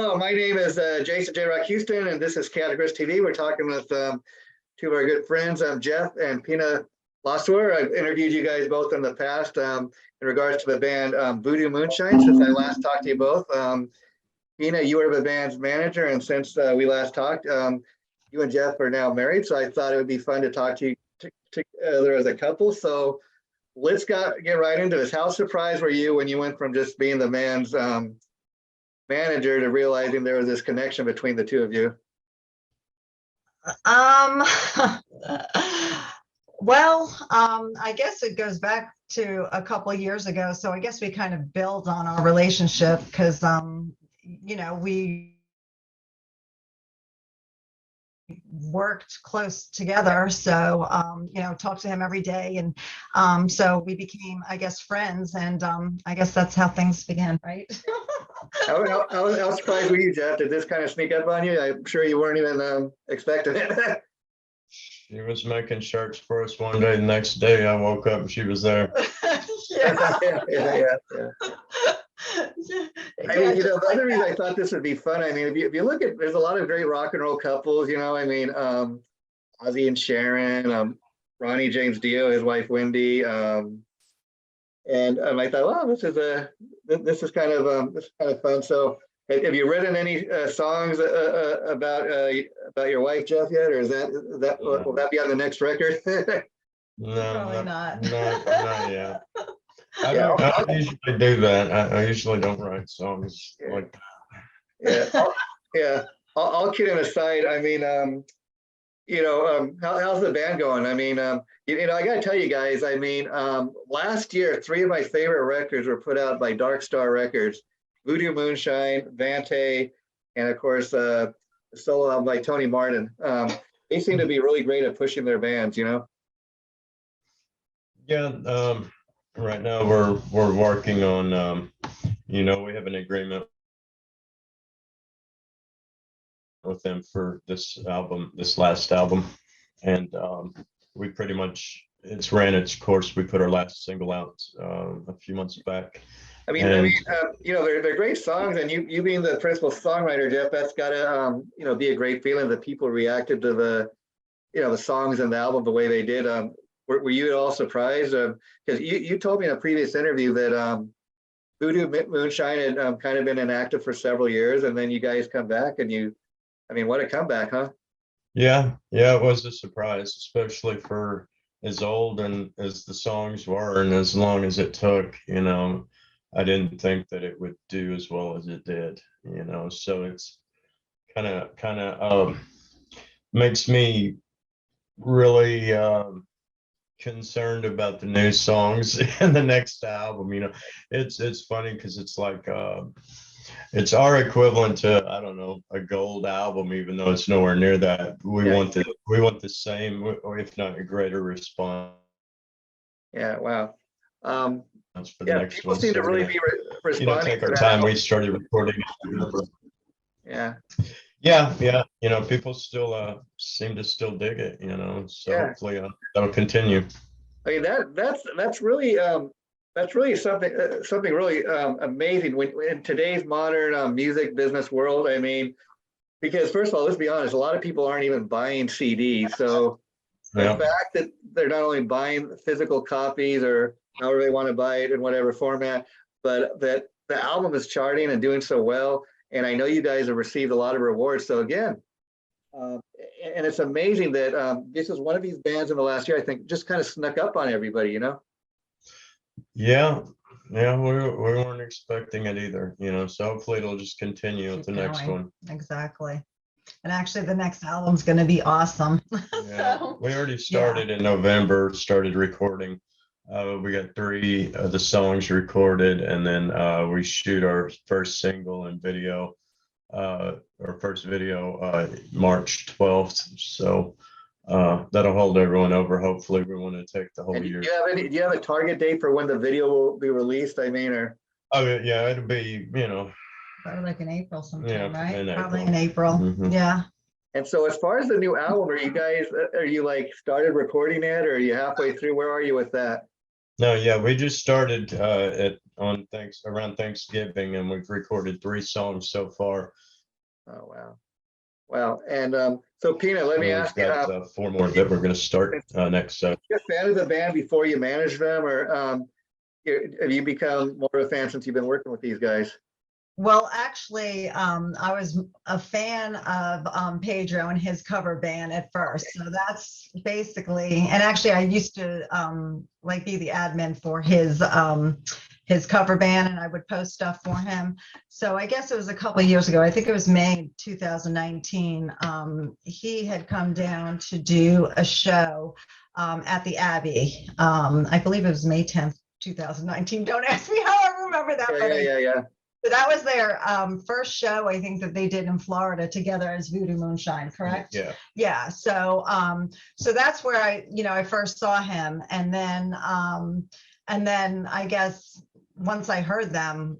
Hello, my name is Jason J. Rock Houston, and this is Guitarist TV. We're talking with two of our good friends, Jeff and Pina Losawyer. I've interviewed you guys both in the past in regards to the band Voodoo Moonshine. Since I last talked to you both, Pina, you were the band's manager, and since we last talked, you and Jeff are now married. So I thought it would be fun to talk to you together as a couple. So let's get right into this. How surprised were you when you went from just being the band's manager to realizing there was this connection between the two of you? I guess it goes back to a couple of years ago. So I guess we kind of build on our relationship because, we worked close together. So, talked to him every day. And so we became, I guess, friends. And I guess that's how things began, right? How surprised were you, Jeff? Did this kind of sneak up on you? I'm sure you weren't even expecting it. She was making shirts for us one day. The next day I woke up and she was there. Yeah. I mean, the other reason I thought this would be fun, I mean, if you look at, there's a lot of great rock and roll couples, Ozzy and Sharon, Ronnie James Dio, his wife Wendy, and I thought, well, this is kind of fun. So, have you written any songs about your wife, Jeff, yet, or will that be on the next record? No, Probably not. Not yet. I don't usually do that. I usually don't write songs like that. Yeah. All kidding aside, I mean, how's the band going? I mean, I got to tell you guys, I mean, last year, 3 of my favorite records were put out by Dark Star Records: Voodoo Moonshine, Vante, and of course, the solo album by Tony Martin. They seem to be really great at pushing their bands, Yeah. Right now we're working on, we have an agreement with them for this last album, and we pretty much, it's ran its course. We put our last single out a few months back. They're great songs, and you being the principal songwriter, Jeff, that's got to be a great feeling that people reacted to the songs and the album the way they did. Were you at all surprised? Because you told me in a previous interview that Voodoo Moonshine had kind of been inactive for several years, and then you guys come back, and what a comeback, huh? Yeah, it was a surprise, especially for as old and as the songs were, and as long as it took. I didn't think that it would do as well as it did. So it's kind of makes me really concerned about the new songs and the next album. It's funny because it's like it's our equivalent to, I don't know, a gold album, even though it's nowhere near that. We want the same, or if not a greater response. Yeah, wow. That's for the next people one. Seem to really be responding. Take our time. We started recording in November. Yeah. People still seem to still dig it. So hopefully that'll continue. I mean, that's really something really amazing in today's modern music business world. I mean, because first of all, let's be honest, a lot of people aren't even buying CDs. So the fact that they're not only buying physical copies or however they want to buy it in whatever format, but that the album is charting and doing so well. And I know you guys have received a lot of rewards. So again, and it's amazing that this is one of these bands in the last year, I think, just kind of snuck up on everybody, Yeah, we weren't expecting it either, so hopefully it'll just continue with the next one. Exactly. And actually the next album's going to be awesome. Yeah, we already started in November, started recording. We got 3 of the songs recorded, and then we shoot our first single and video, our first video March 12th. So that'll hold everyone over. Hopefully we want to take the whole year. Do you have a target date for when the video will be released? It'll be, probably like in April sometime, right? Probably in April. Mm-hmm. Yeah. And so as far as the new album, are you like started recording it, or are you halfway through? Where are you with that? No, we just started around Thanksgiving, and we've recorded 3 songs so far. Oh, wow. Wow. And so Pina, let me We've ask you, got 4 more that we're going to start next. you a fan of the band before you manage them, or have you become more of a fan since you've been working with these guys? Well, actually, I was a fan of Pedro and his cover band at first. So that's basically, and actually I used to like be the admin for his cover band, and I would post stuff for him. So I guess it was a couple of years ago. I think it was May 2019. He had come down to do a show at the Abbey. I believe it was May 10th, 2019. Don't ask me how I remember that. Yeah. So that was their first show, I think, that they did in Florida together as Voodoo Moonshine, correct? Yeah. Yeah. So so that's where I first saw him, and then I guess once I heard them,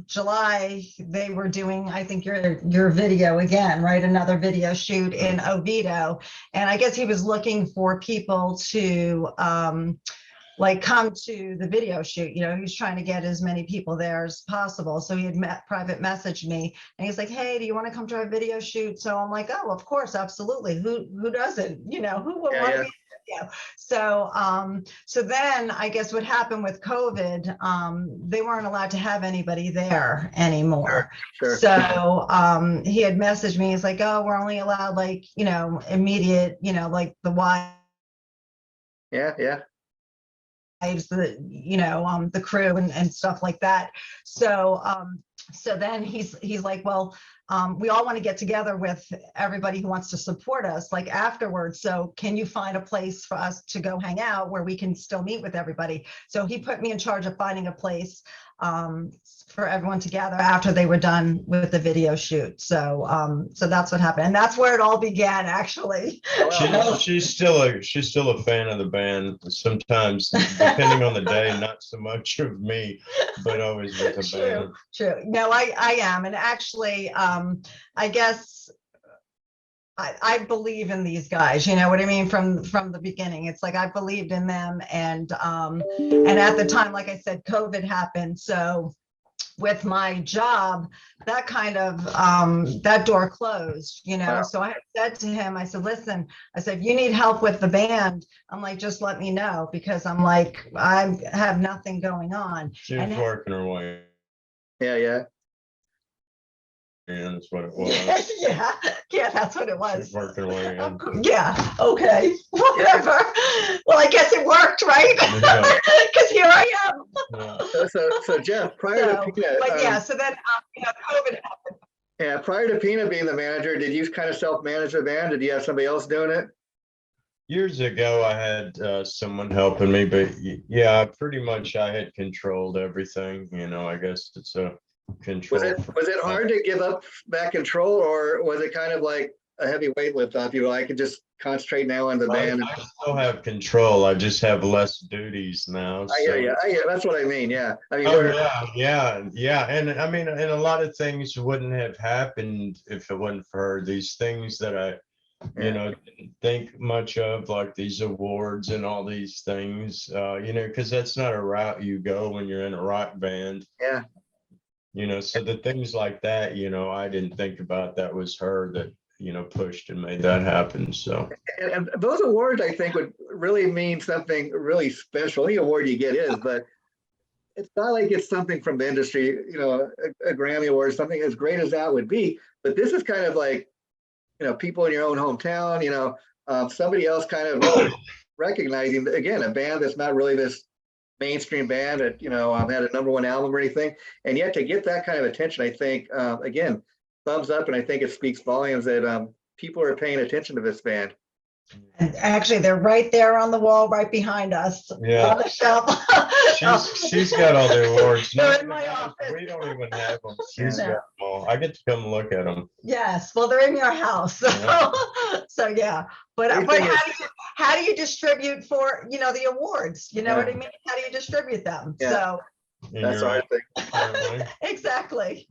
July they were doing, I think, your video again, right? Another video shoot in Oviedo, and I guess he was looking for people to like come to the video shoot. He was trying to get as many people there as possible. So he had private messaged me, and he's like, hey, do you want to come to our video shoot? So I'm like, oh, of course, absolutely. Who doesn't? Who would want to be in the video? So then I guess what happened with COVID, they weren't allowed to have anybody there anymore. Sure. So he had messaged me. He's like, oh, we're only allowed like, immediate, like the wide. Yeah. The crew and stuff like that. So then he's like, well, we all want to get together with everybody who wants to support us like afterwards. So can you find a place for us to go hang out where we can still meet with everybody? So he put me in charge of finding a place for everyone to gather after they were done with the video shoot. So that's what happened, and that's where it all began, actually. She's still a fan of the band. Sometimes, depending on the day, not so much of me, but always with the band. True. No, I am, and actually, I guess I believe in these guys. You know what I mean? From the beginning, it's like I believed in them, and at the time, like I said, COVID happened, so with my job, that kind of that door closed, Wow. So I said to him, I said, listen, I said, if you need help with the band, I'm like, just let me know, because I'm like, I have nothing going on. She was working her way. Yeah. And that's what it was. yeah, that's what it was. She's working her way in. Yeah, okay, whatever. Well, I guess it worked, right? Because here I am. Yeah. So Jeff, prior to Pina, so then COVID happened. Yeah, prior to Pina being the manager, did you kind of self-manage the band? Did you have somebody else doing it? Years ago, I had someone helping me, but yeah, pretty much I had controlled everything. I guess it's a control. Was it hard to give up that control, or was it kind of like a heavy weight lift off you? I can just concentrate now on the band. I still have control. I just have less duties now. I hear you. That's what I mean. Yeah. I mean, yeah. And I mean, and a lot of things wouldn't have happened if it wasn't for her. These things that I didn't think much of, like these awards and all these things, because that's not a route you go when you're in a rock band. Yeah. So the things like that, I didn't think about. That was her that, pushed and made that happen. So. And those awards, I think, would really mean something really special. Any award you get is, but it's not like it's something from the industry, a Grammy award, something as great as that would be. But this is kind of like, people in your own hometown, somebody else kind of recognizing, again, a band that's not really this mainstream band that, had a #1 album or anything. And yet to get that kind of attention, I think, again, thumbs up. And I think it speaks volumes that people are paying attention to this band. And actually, they're right there on the wall, right behind us, on the shelf. She's got all the awards. They're in my office. We don't even have them. She's got them all. I get to come look at them. Yes, well, they're in your house. So yeah, but how do you distribute for the awards? You know what I mean? How do you distribute them? Yeah. So that's what I think. Exactly.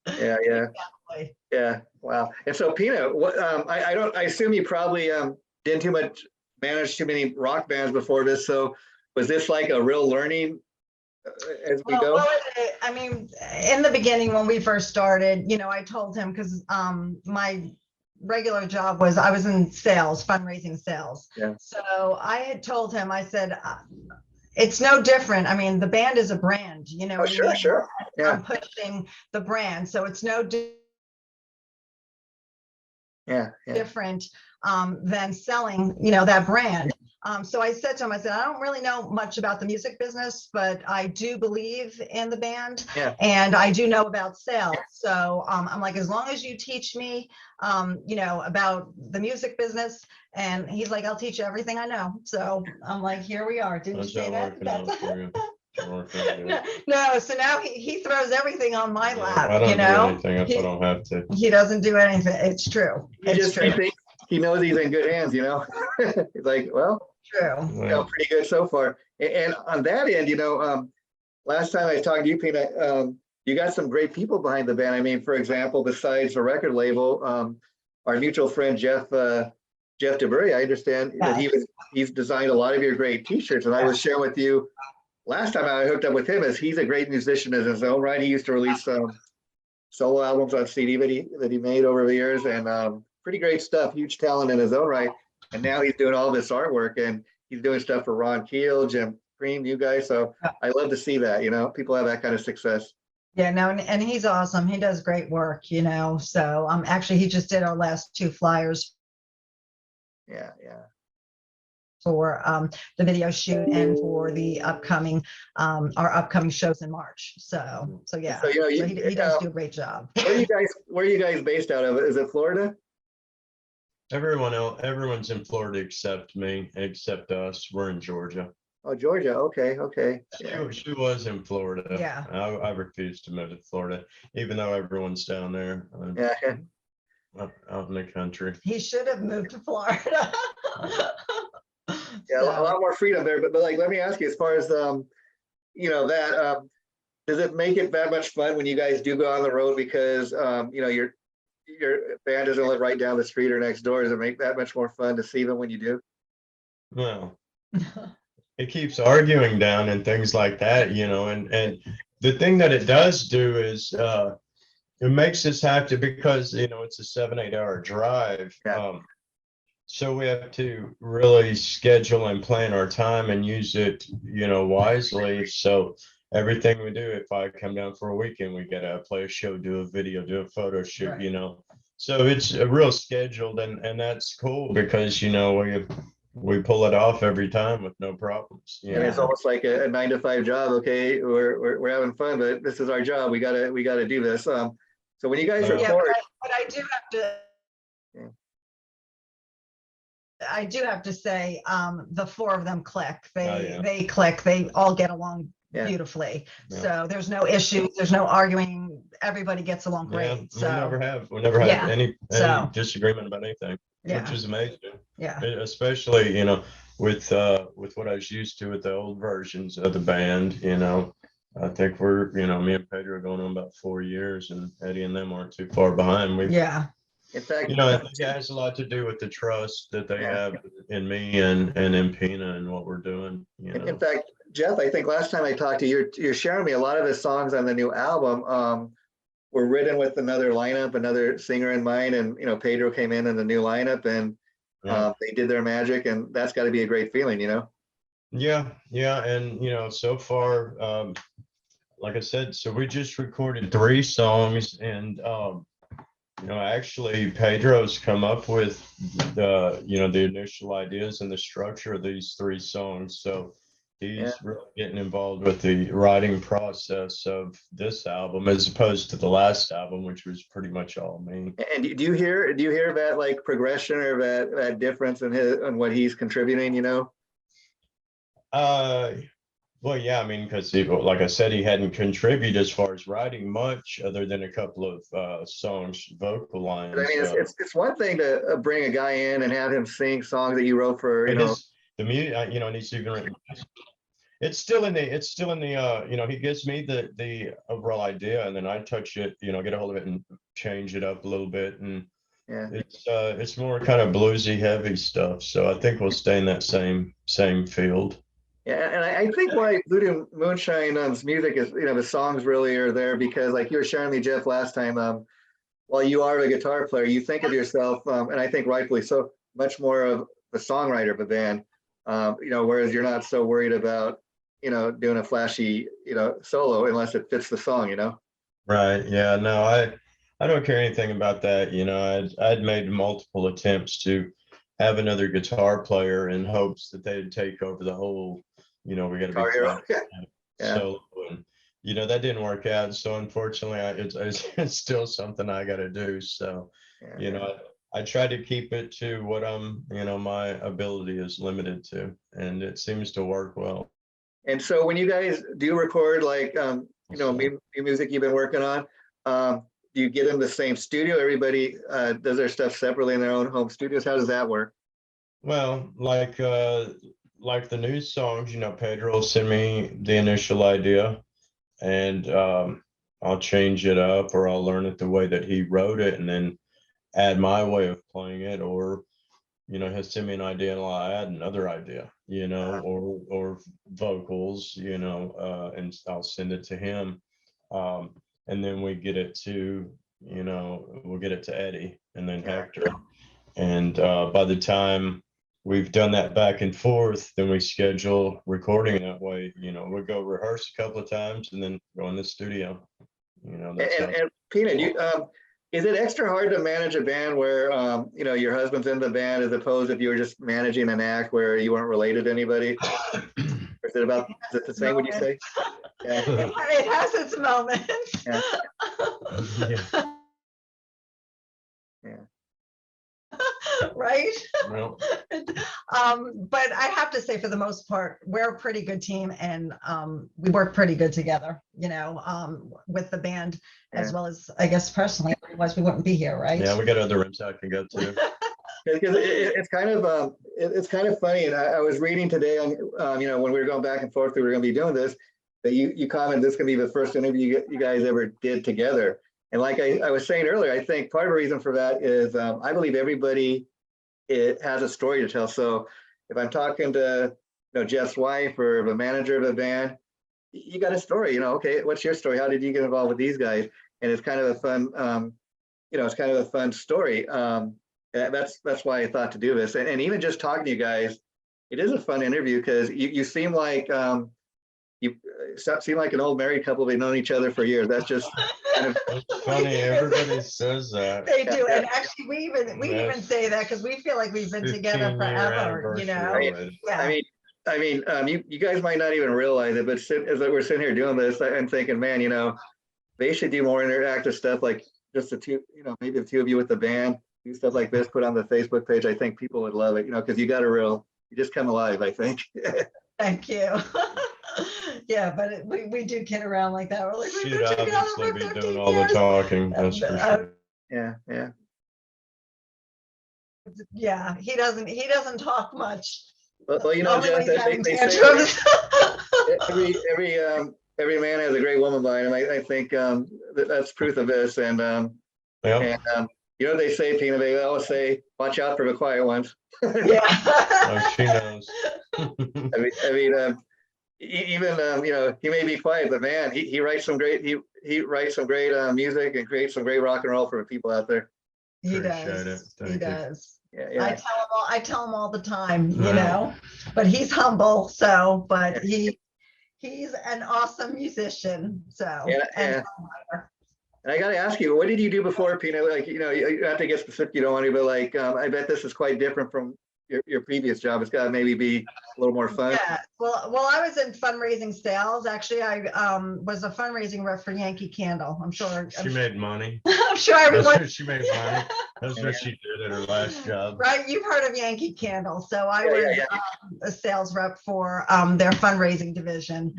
Yeah. Exactly. Yeah. Wow. And so Pina, what I assume you probably didn't manage too many rock bands before this. So was this like a real learning as we Well, go? what was it? I mean, in the beginning, when we first started, I told him, because my regular job was, I was in sales, fundraising sales. Yeah. So I had told him, I said, it's no different. I mean, the band is a brand, you know Oh, what I sure, mean? sure. Yeah, I'm pushing the brand. So it's no yeah, yeah. different than selling, that brand. So I said to him, I said, I don't really know much about the music business, but I do believe in the band, Yeah. and I do know about sales. So I'm like, as long as you teach me, about the music business. And he's like, I'll teach you everything I know. So I'm like, here we are. Didn't you How's say that that? working out for you? Working good. No, so now he throws everything on my Yeah, lap, I don't do anything if I don't have to. He doesn't do anything. It's true. He It's true. thinks he knows he's in good hands, He's like, well, True. Well, pretty good so far. And on that end, last time I was talking to you, Pina, you got some great people behind the band. I mean, for example, besides the record label, our mutual friend Jeff DeBurry, I understand that he's designed a lot of your great T-shirts. And I was sharing with you last time I hooked up with him, is he's a great musician in his own right. He used to release solo albums on CD that he made over the years, and pretty great stuff. Huge talent in his own right. And now he's doing all this artwork, and he's doing stuff for Ron Keel, Jim Cream, you guys. So I love to see that. People have that kind of success. Yeah, no, and he's awesome. He does great work, So actually, he just did our last 2 flyers Yeah, yeah. for the video shoot and for the upcoming our upcoming shows in March. So yeah, So he does do a great job. Where are you guys based out of? Is it Florida? Everyone's in Florida except me, except us. We're in Georgia. Oh, Georgia. Okay, okay. Yeah. She was in Florida. Yeah. I refused to move to Florida, even though everyone's down there. Yeah. Out in the country. He should have moved to Florida. Yeah, a lot more freedom there. But like, let me ask you, as far as does it make it that much fun when you guys do go on the road? Because your band doesn't live right down the street or next door. Does it make that much more fun to see them when you do? Well, it keeps arguing down and things like that, and the thing that it does do is it makes us have to, because it's a 7-8 hour drive. Yeah. So we have to really schedule and plan our time and use it, wisely. So everything we do, if I come down for a weekend, we gotta play a show, do a video, do a photo shoot, Right. So it's a real scheduled, and that's cool because we pull it off every time with no problems. And it's almost like a 9-to-5 job. Okay, we're having fun, but this is our job. We gotta do this. So when you guys Yeah, record, but I do have to. Yeah. I do have to say, the 4 of them click. They click. They all get along beautifully. Yeah. So there's no issues. There's no arguing. Everybody gets along great. Yeah, So we never have any So- disagreement about anything, yeah, which is amazing. yeah, Especially, with what I was used to with the old versions of the band. I think we're, me and Pedro are going on about 4 years, and Eddie and them aren't too far behind. yeah. in fact, I think it has a lot to do with the trust that they have in me and in Pina and what we're doing. in fact, Jeff, I think last time I talked to you, you're sharing me a lot of the songs on the new album were written with another lineup, another singer in mind, and Pedro came in the new lineup, and they did their magic, and that's got to be a great feeling, Yeah, and so far, like I said, so we just recorded 3 songs, and actually Pedro's come up with the initial ideas and the structure of these 3 songs. So he's really getting involved with the writing process of this album as opposed to the last album, which was pretty much all me. And do you hear that like progression or that difference in what he's contributing? Well, yeah, I mean, because like I said, he hadn't contributed as far as writing much other than a couple of songs, vocal lines. But I mean, it's one thing to bring a guy in and have him sing songs that you wrote for, the music, and he's even written. It's still in the, he gives me the overall idea, and then I touch it, get a hold of it and change it up a little bit, and it's more kind of bluesy, heavy stuff. So I think we'll stay in that same field. Yeah, and I think why Voodoo Moonshine's music is, the songs really are there because, like you were sharing me, Jeff, last time, while you are a guitar player, you think of yourself, and I think rightfully so, much more of the songwriter of a band, whereas you're not so worried about, doing a flashy, solo unless it fits the song. Right. Yeah. No, I don't care anything about that. I'd made multiple attempts to have another guitar player in hopes that they'd take over the whole, we got to be Guitar Hero. flat Yeah. solo, and that didn't work out. So unfortunately, it's still something I got to do. So, Yeah. I try to keep it to what my ability is limited to, and it seems to work well. And so when you guys do record, like, So- new music you've been working on, do you get in the same studio? Everybody does their stuff separately in their own home studios. How does that work? Well, like the new songs, Pedro will send me the initial idea, and I'll change it up, or I'll learn it the way that he wrote it and then add my way of playing it, or he'll send me an idea and I'll add another idea, or vocals, and I'll send it to him, and then we get it to we'll get it to Eddie and then Hector, and by the time we've done that back and forth, then we schedule recording that way. We'll go rehearse a couple of times and then go in the studio. That's how. And Pina, is it extra hard to manage a band where your husband's in the band as opposed if you were just managing an act where you weren't related to anybody? Or is it the same? Would you say? Yeah. It has its moments. Yeah. Yeah. Yeah. Right? Well, But I have to say, for the most part, we're a pretty good team, and we work pretty good together, with the band, as Yeah. well as, I guess, personally, otherwise we wouldn't be here, right? yeah, we got other rooms I can go to. Because it's kind of funny, and I was reading today on when we were going back and forth, we were going to be doing this, that you commented this could be the first interview you guys ever did together. And like I was saying earlier, I think part of the reason for that is I believe everybody has a story to tell. So if I'm talking to Jeff's wife or the manager of the band, you got a story. Okay, what's your story? How did you get involved with these guys? And it's kind of a fun, it's kind of a fun story. And that's why I thought to do this. And even just talking to you guys, it is a fun interview because you seem like you seem like an old married couple. They've known each other for years. That's just kind of It's funny, everybody says that. They do, and actually, we even say that because we feel like we've been together 15-year forever. anniversary already. you guys might not even realize it, but as we're sitting here doing this, I'm thinking, man, they should do more interactive stuff, like just the two, maybe the two of you with the band, do stuff like this, put on the Facebook page. I think people would love it, because you just come alive, I think. Thank you. Yeah, but we do kid around like that. We're like, we've She'd been together obviously for be 15 doing all the years. talking, that's for sure. Yeah. Yeah, he doesn't talk much. Well, Only Jeff, when he's having they say tantrums. every man has a great woman behind him. I think that's proof of this. And Yeah. they say, Pina, they always say, watch out for the quiet ones. Yeah. Oh, she knows. Even he may be quiet, but man, he writes some great music and creates some great rock and roll for the people out there. He Appreciate does. it. Thank He you. does. Yeah. I tell him all the time, Yeah. but he's humble. So, but he's an awesome musician. So, Yeah. songwriter. And I got to ask you, what did you do before, Pina? Like, you have to get specific. You don't want to, but like, I bet this is quite different from your previous job. It's got to maybe be a little more fun. Yeah. Well, I was in fundraising sales. Actually, I was a fundraising rep for Yankee Candle. I'm sure. She made money. I'm sure everyone. She made money. That's what she did at her last job. Right, you've heard of Yankee Candle. So I Yeah, was yeah. a sales rep for their fundraising division.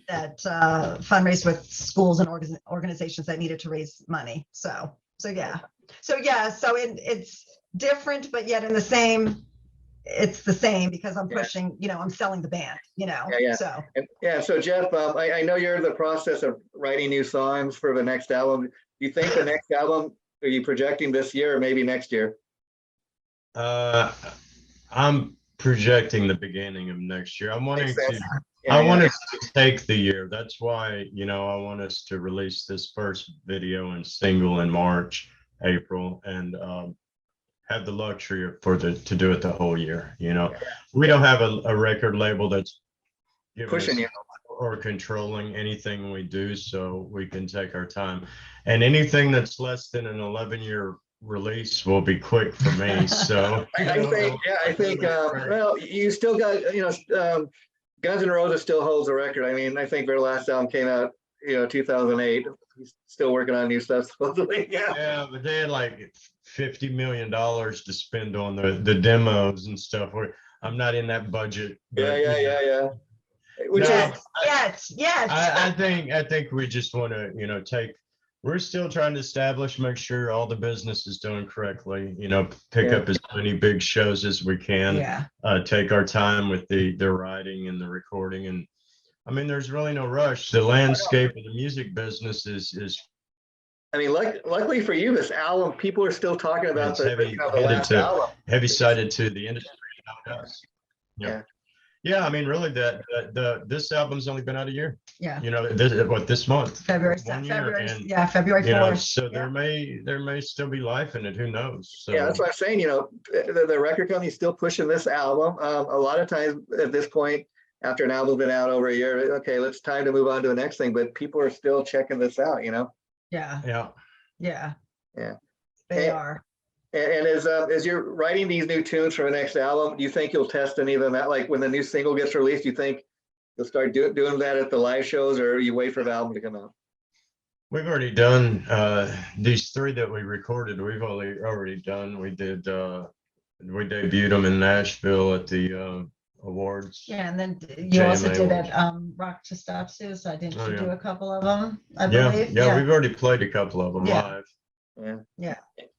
That fundraised with schools and organizations that needed to raise money. So yeah. So it's different, but yet it's the same because I'm pushing, I'm selling the band, Yeah. So. So Jeff, I know you're in the process of writing new songs for the next album. Do you think the next album, are you projecting this year or maybe next year? I'm projecting the beginning of next year. I'm wanting Makes sense. to, Yeah, I yeah. want us to take the year. That's why, I want us to release this first video and single in March, April, and have the luxury to do it the whole year. We don't have a record label that's giving Pushing us you. or controlling anything we do, so we can take our time. And anything that's less than an 11-year release will be quick for me. So I think, well, you still got, Guns N' Roses still holds the record. I mean, I think their last album came out, 2008. He's still working on new stuff, supposedly. Yeah. Yeah, but they had like $50 million to spend on the demos and stuff. I'm not in that budget. Yeah, But yeah. Which no, is, Yes. I think we just want to, we're still trying to make sure all the business is done correctly, pick Yeah. up as many big shows as we can, Yeah. take our time with the writing and the recording. And I mean, there's really no rush. The landscape of the music business is I mean, luckily for you, this album, people are still talking about it's the last album. heavy sided to the industry, not us. Yeah. Yeah, I mean, really, this album's only been out a year. Yeah. This month, February, 1 year, February, and yeah, February you know, 4th. so Yeah. there may still be life in it. Who knows? So Yeah, that's what I'm saying. The record company's still pushing this album. A lot of times at this point, after an album's been out over a year, okay, it's time to move on to the next thing. But people are still checking this out. Yeah. yeah. Yeah. Yeah. They And- are. And as you're writing these new tunes for the next album, do you think you'll test any of them out? Like when the new single gets released, do you think you'll start doing that at the live shows, or you wait for the album to come out? We've already done these 3 that we recorded. We've already done. We debuted them in Nashville at the awards. Yeah, and then you also JMA did Awards. at Rock to Stop Suicide, didn't Oh, you yeah. do a couple of them, I Yeah, believe? yeah, we've already played a couple of them Yeah. live. Yeah.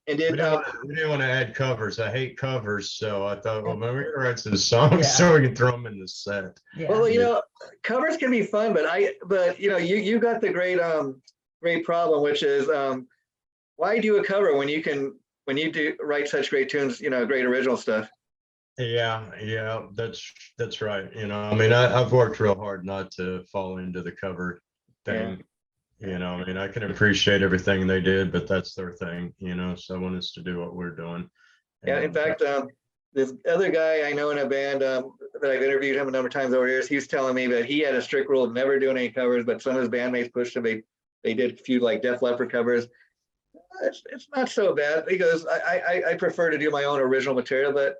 And We did didn't want to add covers. I hate covers, so I thought, well, maybe we can write some songs Yeah. so we can throw them in the set. Yeah. well, covers can be fun, but you got the great problem, which is why do a cover when you do write such great tunes, great original stuff? Yeah, that's right. I mean, I've worked real hard not to fall into the cover thing. I mean, I can appreciate everything they did, but that's their thing, so I want us to do what we're doing. Yeah, in And, fact, this other guy I know in a band that I've interviewed him a number of times over years, he was telling me that he had a strict rule of never doing any covers, but some of his bandmates pushed him. They did a few like Def Leppard covers. It's not so bad. He goes, I prefer to do my own original material, but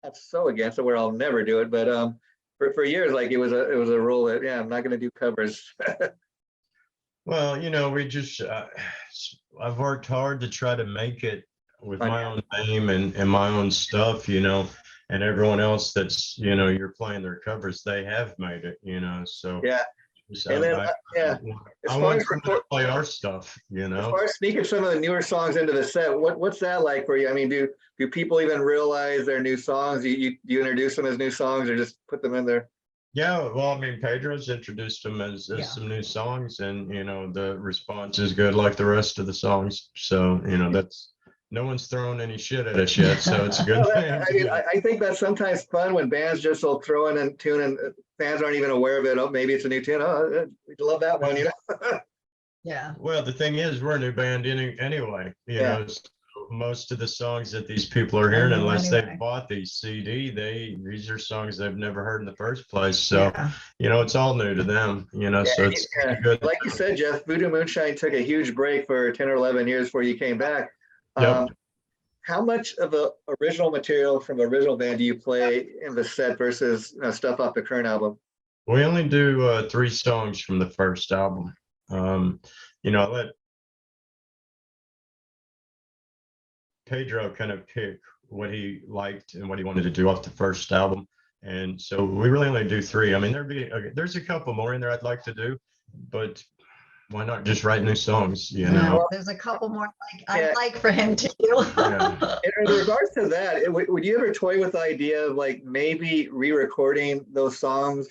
that's so against it where I'll never do it. But for years, like it was a rule that I'm not going to do covers. well, we just I've worked hard to try to make it with my own name and my own stuff, and everyone else that's you're playing their covers, they have made it, so Yeah. so And then I as far want as them to play our stuff, as far as sneaking some of the newer songs into the set, what's that like for you? I mean, do people even realize they're new songs? Do you introduce them as new songs or just put them in there? Yeah, well, I mean, Pedro's introduced them as some new songs, and the response is good, like the rest of the songs. So that's no one's thrown any shit at us yet, so it's a good thing. I mean, I think that's sometimes fun when bands just will throw in a tune and fans aren't even aware of it. Oh, maybe it's a new tune. Oh, we love that one, Yeah. Well, the thing is, we're a new band anyway. So most of the songs that these people are hearing, unless they've bought these CD, these are songs they've never heard in the first place. So it's all new to them. So it's good. Like you said, Jeff, Voodoo Moonshine took a huge break for 10 or 11 years before you came back. Yep. How much of the original material from the original band do you play in the set versus stuff off the current album? We only do 3 songs from the first album. I let Pedro kind of pick what he liked and what he wanted to do off the first album, and so we really only do 3. I mean, there's a couple more in there I'd like to do, but why not just write new songs? Well, there's a couple more I'd like for him to do. In regards to that, would you ever toy with the idea of like maybe re-recording those songs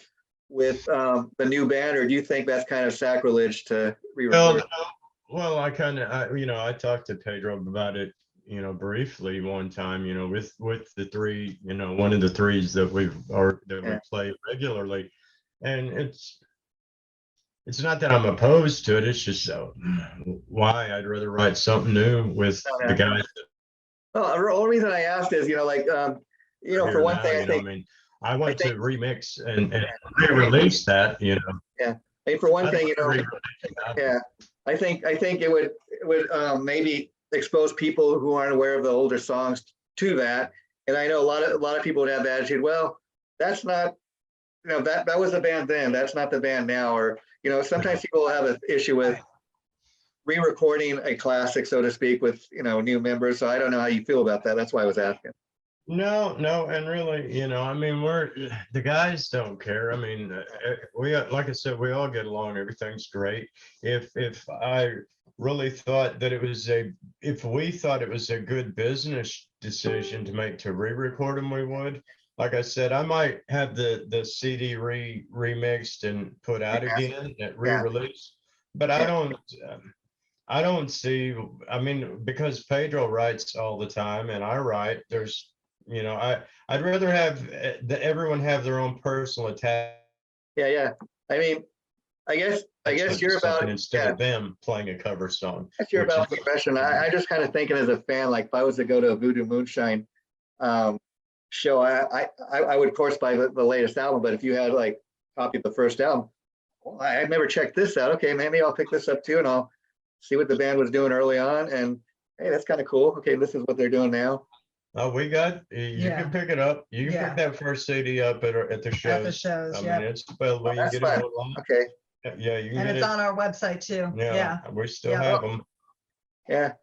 with the new band, or do you think that's kind of sacrilege to re-record? Well, I talked to Pedro about it briefly one time, with the three, one of the threes that we play regularly. And it's not that I'm opposed to it. It's just why I'd rather write something new with the guys. Well, the only reason I asked is, for one thing, I think, I want to remix and re-release that, Yeah. I mean, for one thing, yeah, I think it would maybe expose people who aren't aware of the older songs to that. And I know a lot of people would have the attitude, well, that's not, that was the band then, that's not the band now. Or, sometimes people have an issue with re-recording a classic, so to speak, with, new members. So I don't know how you feel about that. That's why I was asking. No, and really, the guys don't care. I mean, like I said, we all get along. Everything's great. If I really thought that if we thought it was a good business decision to make to re-record them, we would. Like I said, I might have the CD remixed and put out again at re-release, but I don't see. I mean, because Pedro writes all the time and I write. I'd rather have everyone have their own personal attack. Yeah. I mean, I guess you're about instead of them playing a cover song. That's your about expression. I just kind of thinking as a fan, like if I was to go to a Voodoo Moonshine show, I would of course buy the latest album. But if you had like a copy of the first album, well, I've never checked this out. Okay, maybe I'll pick this up too, and I'll see what the band was doing early on. And hey, that's kind of cool. Okay, this is what they're doing now. Oh, you can pick it up. You can pick that first CD up at the shows. At the shows, I mean, it's available. You can get it online. Okay. Yeah, you can and get it's it on our website too. Yeah. We still have them. Yeah.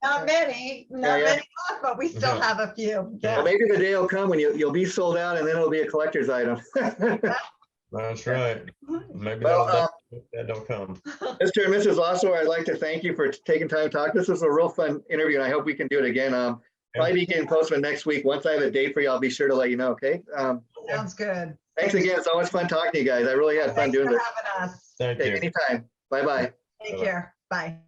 Not many, but we still have a few. Yeah. Well, maybe the day will come when you'll be sold out, and then it'll be a collector's item. That's right. Maybe that'll come. Mr. and Mrs. Losawyer, I'd like to thank you for taking time to talk. This was a real fun interview, and I hope we can do it again. Probably be getting posted next week. Once I have a date for you, I'll be sure to let you know. Okay. Sounds good. Thanks again. It's always fun talking to you guys. I really had fun doing this. Having us. Thank you. Anytime. Bye-bye. Take care. Bye.